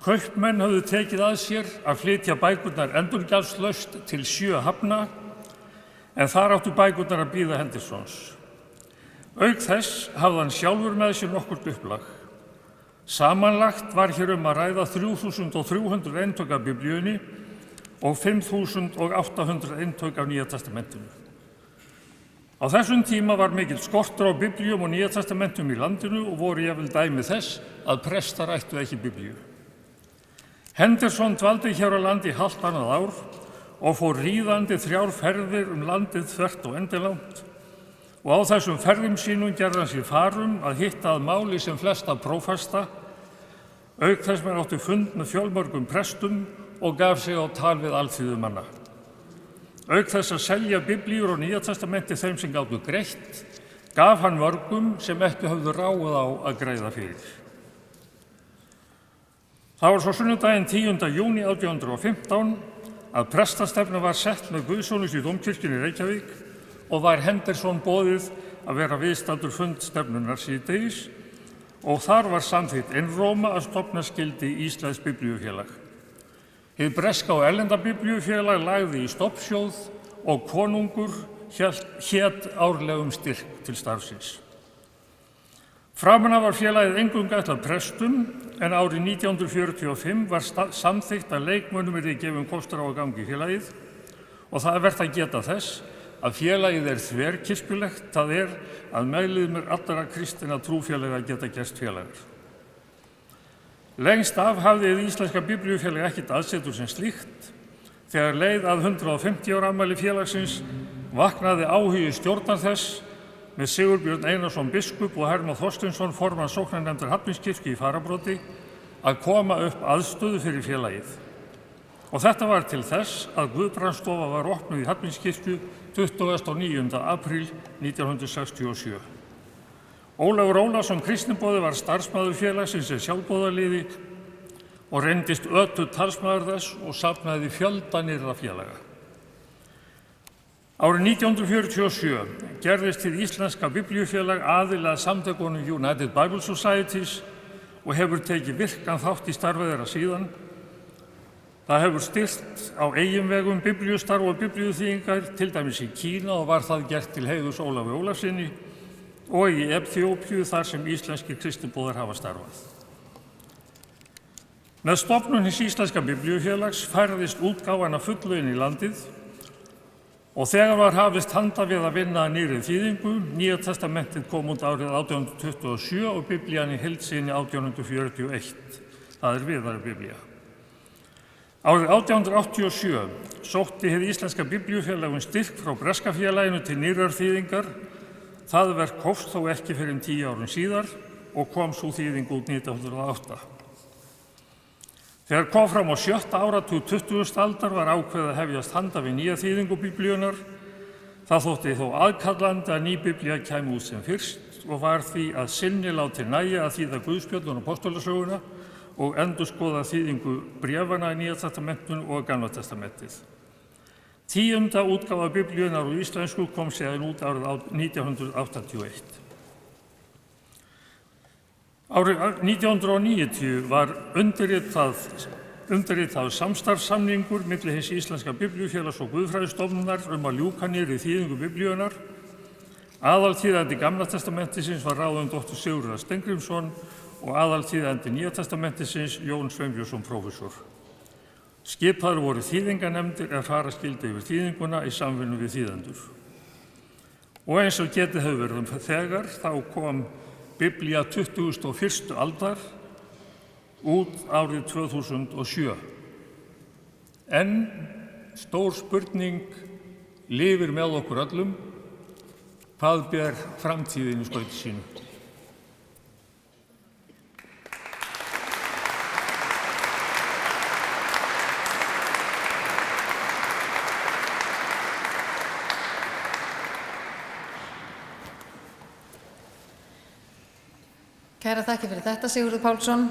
Kaupmenn höfðu tekið að sér að flytja bækurnar endurgjaldslaust til 7 hafna, en þar áttu bækurnar að bíða Hendersons. Auk þess hafði hann sjálfur með sér nokkurt upplag. Samanlagt var hér að ræða 3.300 eintök af biblíunni og 5.800 eintök af Nýja testamentinu. Á þessum tíma var mikill skortur á biblíum og Nýja testamentum í landinu og voru jafnvel dæmi þess að prestar ættu ekki biblíu. Henderson dvaldi hér á landi hálft annað ár og fór ríðandi 3 ferðir landið þvert og endilangt og á þessum ferðum sínum gerði hann sér farum að hitta að máli sem flesta prófasta, auk þess með átti fund með fjölmörgum prestum og gaf sig á tal við alþýðumanna. Auk þess að selja biblíur og Nýja testamenti þeim sem gátu greitt, gaf hann mörgum sem ekki höfðu ráð á að greiða fyrir. Það var svo sunnudaginn 10. júní 1815 að prestastefna var sett með guðsþjónustu í Dómkirkjunni í Reykjavík og var Henderson boðið að vera viðstaddur fund stefnunnar síðdegis og þar var samþykkt einróma að stofna skyldi Íslands biblíufélag. Hið breska og erlenda biblíufélag lagði í stofnsjóð og konungur hét árlegum styrk til starfsins. Framan af var félagið eingöngu ætlað prestum en árið 1945 var samþykkt að leikmönnum yrði gefinn kostur á að ganga í félagið og það er vert að geta þess að félagið er þverkirkjulegt, það er að meðlimir allra kristinna trúfélaga geta gerst félagar. Lengst af hafði hið íslenska biblíufélag ekkert aðsetur sem slíkt. Þegar leið að 150 ára afmæli félagsins vaknaði áhugi stjórnar þess með Sigurbjörn Einarsson biskup og Hermann Þorsteinsson formann sóknarnefndar Hallgrímskirkju í fararbroddi að koma upp aðstöðu fyrir félagið. Og þetta var til þess að Guðbrandsstofa var opnuð í Hallgrímskirkju 29. apríl 1967. Ólafur Ólafsson kristniboði var starfsmaður félagsins í sjálfboðaliði og reyndist ötull talsmaður þess og safnaði fjölda nýrra félaga. Árið 1947 gerðist hið Íslenska Biblíufélag aðili að samtökunum United Bible Societies og hefur tekið virkan þátt í starfi þeirra síðan. Það hefur styrkt á eigin vegum biblíustarf og biblíuþýðingar, til dæmis í Kína og var það gert til heiðurs Ólafi Ólafssyni, og í Eþíópíu þar sem íslenskir kristniboðar hafa starfað. Með stofnun hins Íslenska Biblíufélags færðist útgáfan að fullu inn í landið og þegar var hafist handa við að vinna að nýrri þýðingu, Nýja testamentið kom út árið 1827 og Biblían í heild sinni 1841. Það er Viðari Biblía. Árið 1887 sótti hið Íslenska Biblíufélag styrk frá breska félaginu til nýrrar þýðingar. Það verk hófst þó ekki fyrr en 10 árum síðar og kom sú þýðing út 1908. Þegar kom fram á 7. áratug 20. aldar var ákveðið að hefjast handa við nýja þýðingu Biblíunnar. Það þótti þó aðkallandi að ný Biblía kæmi út sem fyrst og var því að sinni látið nægja að þýða Guðspjöllun og Postulasöguna og endurskoða þýðingu bréfanna í Nýja testamentinu og Gamla testamentið. 10. útgáfa Biblíunnar úr íslensku kom síðan út árið 1981. Árið 1990 var undirritað samstarfssamningur milli hins Íslenska Biblíufélags og Guðfræðistofnunar að ljúka nýrri þýðingu Biblíunnar. Aðalþýðandi Gamla testamentisins var ráðinn dr. Sigurður Steingrímsson og aðalþýðandi Nýja testamentisins Jón Sveinbjörnsson prófessor. Skipaðar voru þýðinganefndir fara skyldi yfir þýðinguna í samvinnu við þýðendur. Og eins og getið hefur verið þegar, þá kom Biblía 21. aldar út árið 2007. En stór spurning lifir með okkur öllum: hvað ber framtíðin í skauti sínu? Kæra þakkir fyrir þetta, Sigurður Pálsson.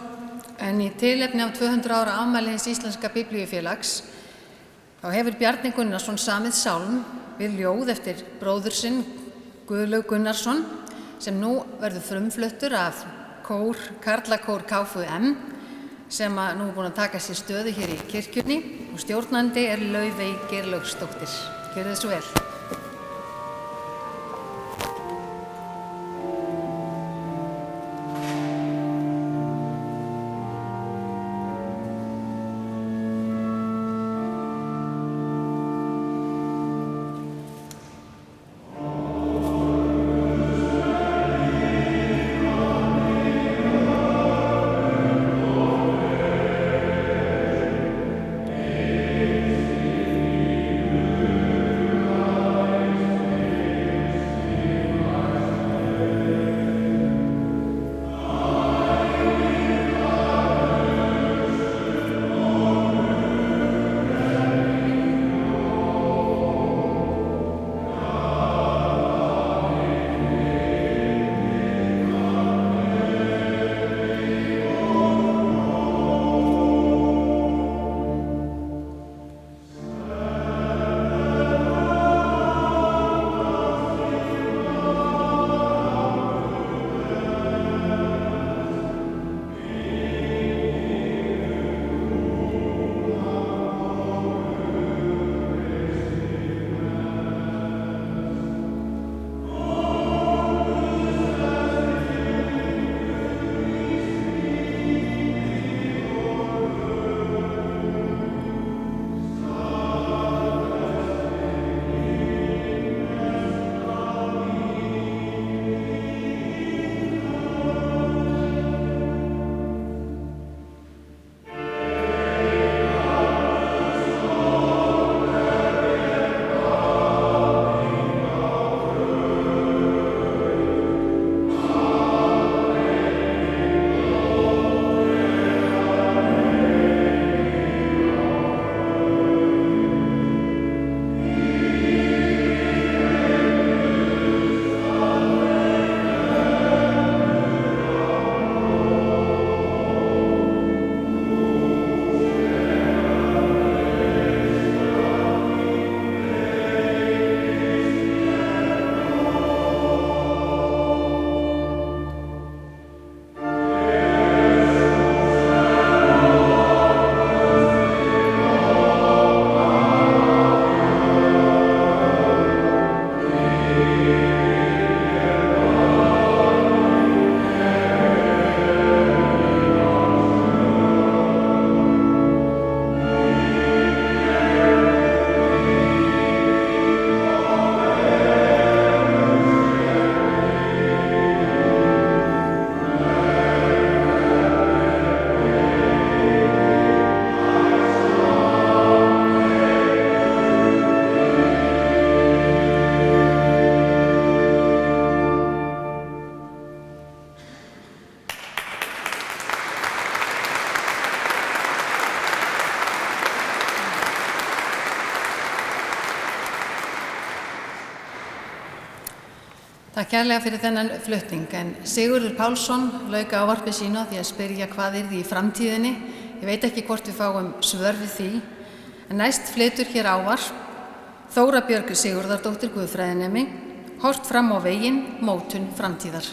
En í tilefni af 200 ára afmæli hins Íslenska Biblíufélags þá hefur Bjarni Gunnarsson samið sálm við ljóð eftir bróður sinn Guðlaug Gunnarsson sem nú verður frumfluttur af Karlakór KFUM sem nú er búin að taka sér stöðu hér í kirkjunni og stjórnandi er Laufey Geirlaugsdóttir. Gjörið þið svo vel. Takk kærlega fyrir þennan flutning, en Sigurður Pálsson lauk ávarpi sínu á því að spyrja hvað yrði í framtíðinni. Ég veit ekki hvort við fáum svör við því, en næst flytur hér ávarp Þóra Björg Sigurðardóttir guðfræðinemi, Horft fram á veginn, mótun framtíðar.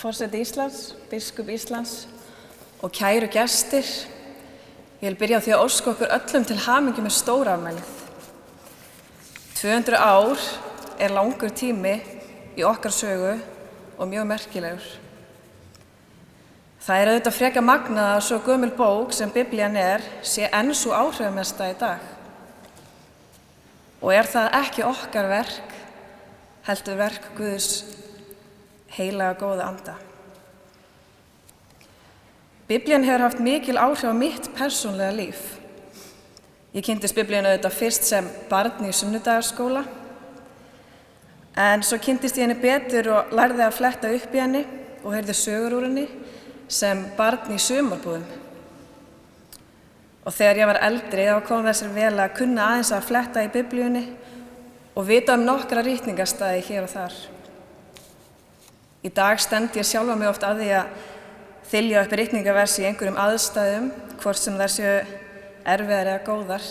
Forseti Íslands, biskup Íslands og kæru gestir, ég vil byrja á því að óska okkur öllum til hamingju með stórafmælið. 200 ár er langur tími í okkar sögu og mjög merkilegur. Það er auðvitað frekar magnað að svo gömul bók sem Biblían sé enn sú áhrifamesta í dag. Og er það ekki okkar verk, heldur verk Guðs heilaga góða anda. Biblían hefur haft mikil áhrif á mitt persónlega líf. Ég kynntist Biblíun auðvitað fyrst sem barn í sunnudagaskóla, en svo kynntist ég henni betur og lærði að fletta upp í henni og heyrði sögur úr henni sem barn í sumarbúðum. Og þegar ég var eldri þá kom það sér vel að kunna aðeins að fletta í Biblíunni og vita nokkra rýtningarstaði hér og þar. Í dag stend ég sjálfa mig oft að því að þylja upp ritningaversi í einhverjum aðstæðum, hvort sem þær séu erfiðar eða góðar.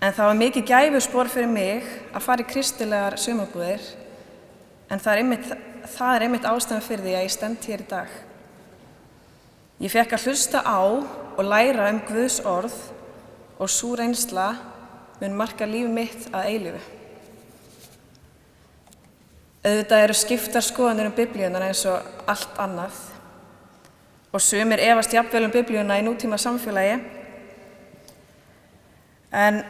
En það var mikið gæfuspor fyrir mig að fara í kristilegar sumarbúðir, en það er einmitt ástæðan fyrir því að ég stend hér í dag. Ég fékk að hlusta á og læra Guðs orð og sú reynsla mun marka líf mitt að eilífu. Auðvitað eru skiptar skoðanir Biblíunar eins og allt annað og sumir efast jafnvel Biblíuna í nútíma samfélagi. En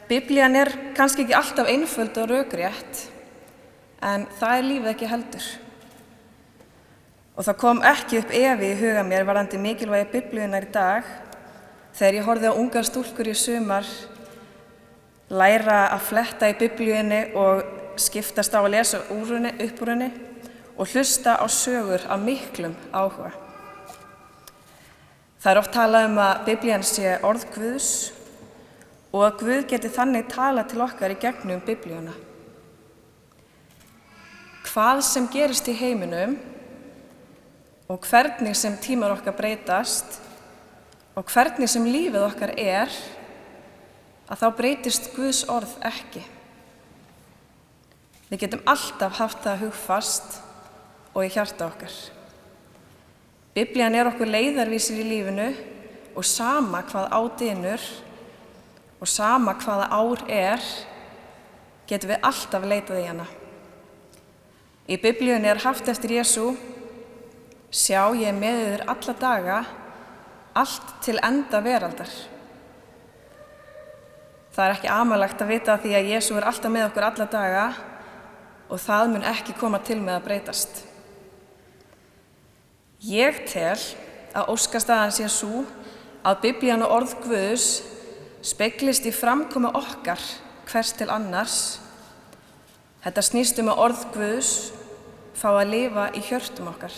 Biblían er kannski ekki alltaf einföld og rökrétt, en það er lífið ekki heldur. Og það kom ekki upp efi í huga mér varðandi mikilvægi Biblíunar í dag þegar ég horfði á ungar stúlkur í sumar læra að fletta í Biblíunni og skiptast á að lesa upp úr henni og hlusta á sögur af miklum áhuga. Það er oft talað að Biblían sé orð Guðs og að Guð geti þannig talað til okkar í gegnum Biblíuna. Hvað sem gerist í heiminum og hvernig sem tímar okkar breytast og hvernig sem lífið okkar að þá breytist Guðs orð ekki. Við getum alltaf haft það hugfast og í hjarta okkar. Biblían okkur leiðarvísir í lífinu og sama hvað á dynur og sama hvaða ár getum við alltaf leitað í hana. Í Biblíunni haft eftir Jesú: sjá, ég með yður alla daga, allt til enda veraldar. Það ekki amalegt að vita því að Jesú alltaf með okkur alla daga og það mun ekki koma til með að breytast. Ég tel að óskastaðan sé sú að Biblían og orð Guðs speglist í framkomu okkar hvers til annars. Þetta snýst að orð Guðs fá að lifa í hjörtum okkar.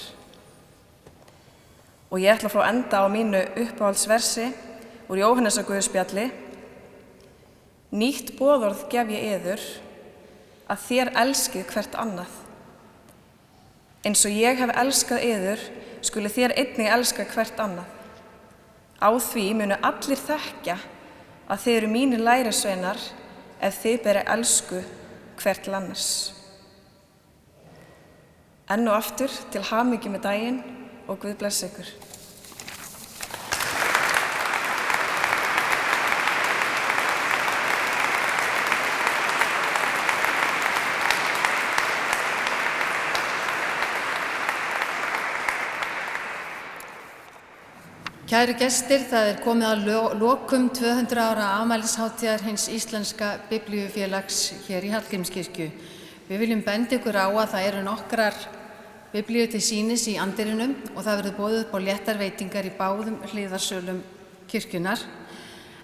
Og ég ætla að fá að enda á mínu uppáhaldsversi úr Jóhannesarguðspjalli: nýtt boðorð gef ég yður, að þér elskið hvert annað. Eins og ég hef elskað yður, skuli þér einnig elska hvert annað. Á því munu allir þekkja að þið eru mínir lærisveinar ef þið berið elsku hvert til annars. Enn og aftur til hamingju með daginn og Guð blessi ykkur. Kæru gestir, það komið að lokum 200 ára afmælishátíðar hins íslenska biblíufélags hér í Hallgrímskirkju. Við viljum benda ykkur á að það eru nokkrar biblíur til sýnis í andirinum og það verður boðið upp á léttar veitingar í báðum hliðarsölum kirkjunnar.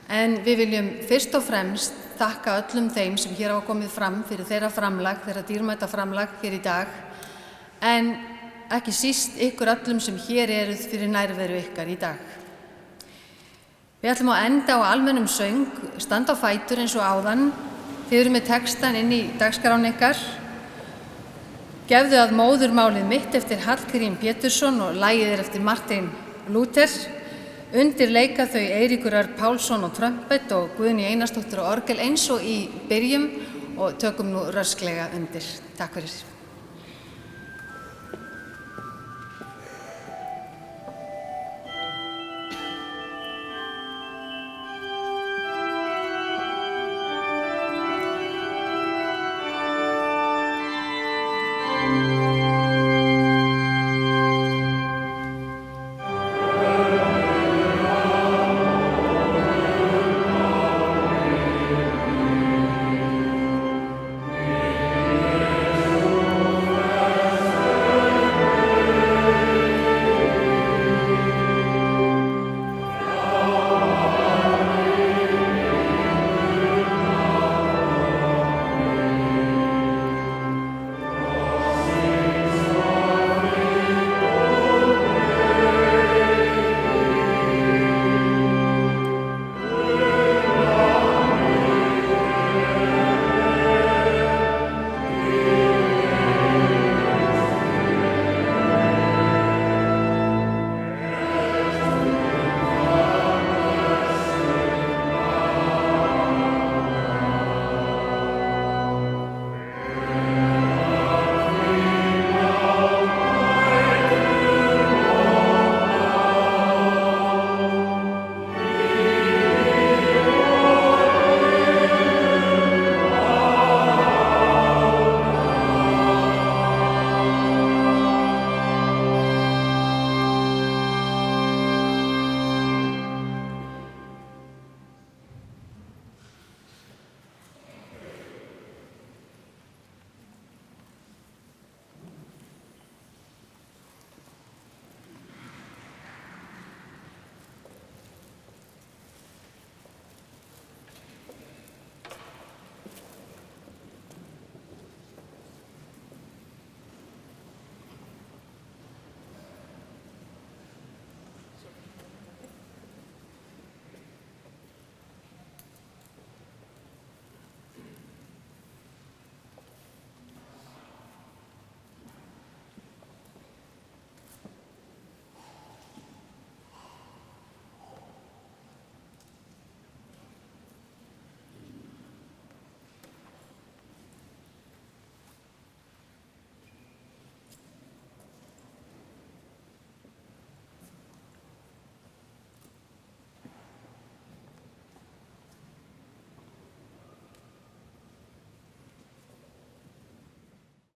En við viljum fyrst og fremst þakka öllum þeim sem hér hafa komið fram fyrir þeirra framlag, þeirra dýrmæta framlag hér í dag. En ekki síst ykkur öllum sem hér eruð fyrir nærveru ykkar í dag. Við ætlum að enda á almennum söng, standa á fætur eins og áðan. Þið eru með textan inn í dagskrán ykkar. Gefðu að móðurmálið mitt eftir Hallgrím Pétursson og lagið er eftir Martin Luther. Undir leika þau Eiríkur Örn Pálsson og trömpet og Guðný Einarsdóttir og orgel eins og í byrjum og tökum nú rösklega undir. Takk fyrir.